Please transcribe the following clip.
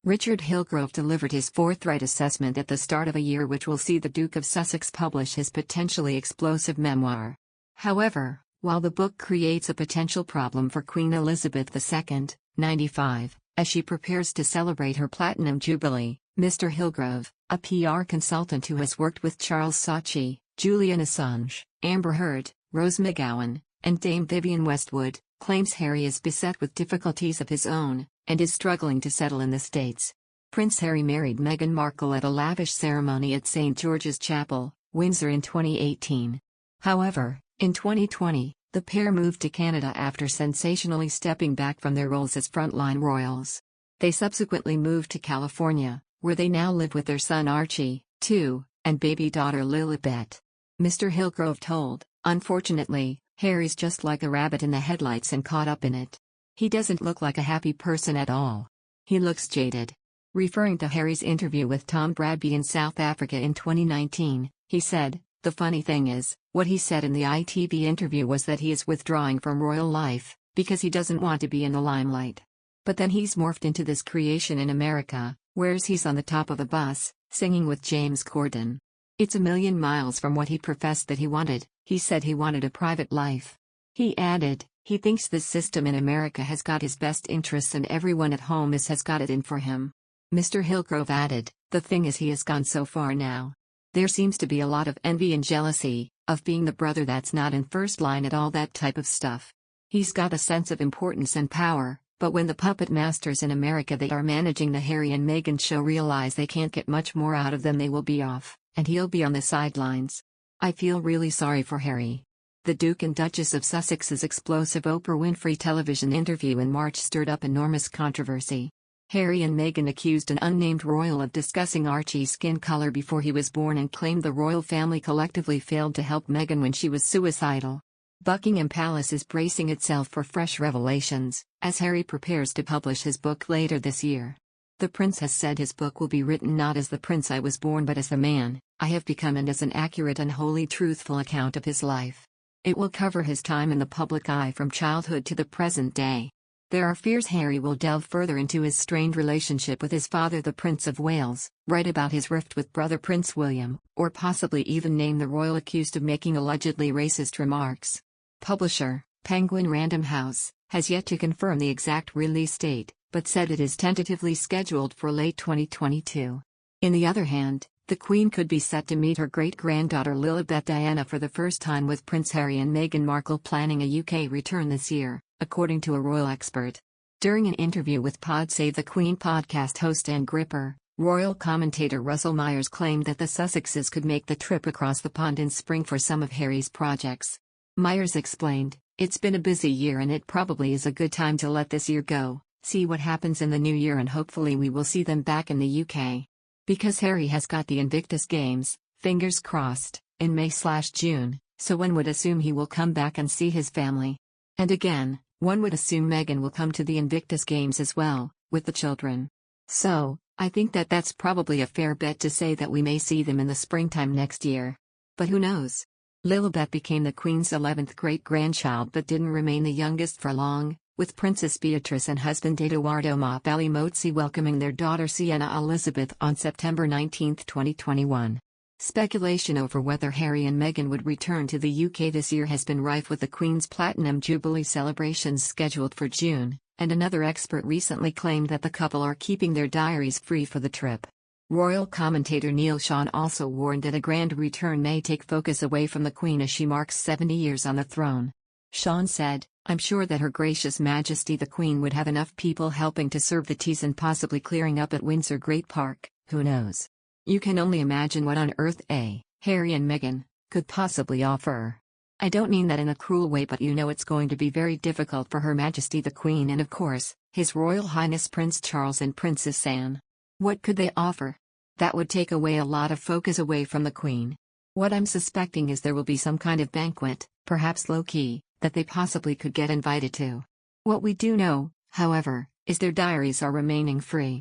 Richard Hillgrove delivered his forthright assessment at the start of a year which will see the Duke of Sussex publish his potentially explosive memoir. However, while the book creates a potential problem for Queen Elizabeth II, 95, as she prepares to celebrate her Platinum Jubilee, Mr. Hillgrove, a PR consultant who has worked with Charles Saatchi, Julian Assange, Amber Heard, Rose McGowan, and Dame Vivienne Westwood, claims Harry is beset with difficulties of his own, and is struggling to settle in the States. Prince Harry married Meghan Markle at a lavish ceremony at St. George's Chapel, Windsor in 2018. However, in 2020, the pair moved to Canada after sensationally stepping back from their roles as frontline royals. They subsequently moved to California, where they now live with their son Archie, 2, and baby daughter Lilibet. Mr. Hillgrove told, "Unfortunately, Harry's just like a rabbit in the headlights and caught up in it. He doesn't look like a happy person at all. He looks jaded." Referring to Harry's interview with Tom Bradby in South Africa in 2019, he said, "The funny thing is, what he said in the ITV interview was that he is withdrawing from royal life, because he doesn't want to be in the limelight. But then he's morphed into this creation in America, whereas he's on the top of a bus, singing with James Corden. It's a million miles from what he professed that he wanted. He said he wanted a private life." He added, he thinks this system in America has got his best interests and everyone at home has got it in for him. Mr. Hillgrove added, "The thing is he has gone so far now. There seems to be a lot of envy and jealousy, of being the brother that's not in first line at all that type of stuff. He's got a sense of importance and power, but when the puppet masters in America they are managing the Harry and Meghan show realize they can't get much more out of them, they will be off, and he'll be on the sidelines. I feel really sorry for Harry." The Duke and Duchess of Sussex's explosive Oprah Winfrey television interview in March stirred up enormous controversy. Harry and Meghan accused an unnamed royal of discussing Archie's skin color before he was born and claimed the royal family collectively failed to help Meghan when she was suicidal. Buckingham Palace is bracing itself for fresh revelations, as Harry prepares to publish his book later this year. The prince has said his book will be written not as the prince I was born but as the man I have become, and as an accurate and wholly truthful account of his life. It will cover his time in the public eye from childhood to the present day. There are fears Harry will delve further into his strained relationship with his father the Prince of Wales, write about his rift with brother Prince William, or possibly even name the royal accused of making allegedly racist remarks. Publisher, Penguin Random House, has yet to confirm the exact release date, but said it is tentatively scheduled for late 2022. In the other hand, the Queen could be set to meet her great-granddaughter Lilibet Diana for the first time, with Prince Harry and Meghan Markle planning a UK return this year, according to a royal expert. During an interview with Pod Save the Queen podcast host Anne Gripper, royal commentator Russell Myers claimed that the Sussexes could make the trip across the pond in spring for some of Harry's projects. Myers explained, "It's been a busy year and it probably is a good time to let this year go, see what happens in the new year, and hopefully we will see them back in the UK. Because Harry has got the Invictus Games, fingers crossed, in May/June, so one would assume he will come back and see his family. And again, one would assume Meghan will come to the Invictus Games as well, with the children. So, I think that that's probably a fair bet to say that we may see them in the springtime next year. But who knows? Lilibet became the Queen's 11th great-grandchild but didn't remain the youngest for long, with Princess Beatrice and husband Edoardo Mapelli Mozzi welcoming their daughter Sienna Elizabeth on September 19, 2021. Speculation over whether Harry and Meghan would return to the UK this year has been rife, with the Queen's Platinum Jubilee celebrations scheduled for June, and another expert recently claimed that the couple are keeping their diaries free for the trip. Royal commentator Neil Sean also warned that a grand return may take focus away from the Queen as she marks 70 years on the throne. Sean said, "I'm sure that Her Gracious Majesty the Queen would have enough people helping to serve the teas and possibly clearing up at Windsor Great Park, who knows? You can only imagine what on earth Harry and Meghan could possibly offer. I don't mean that in a cruel way, but it's going to be very difficult for Her Majesty the Queen and of course, His Royal Highness Prince Charles and Princess Anne. What could they offer? That would take away a lot of focus away from the Queen. What I'm suspecting is there will be some kind of banquet, perhaps low-key, that they possibly could get invited to. What we do know, however, is their diaries are remaining free.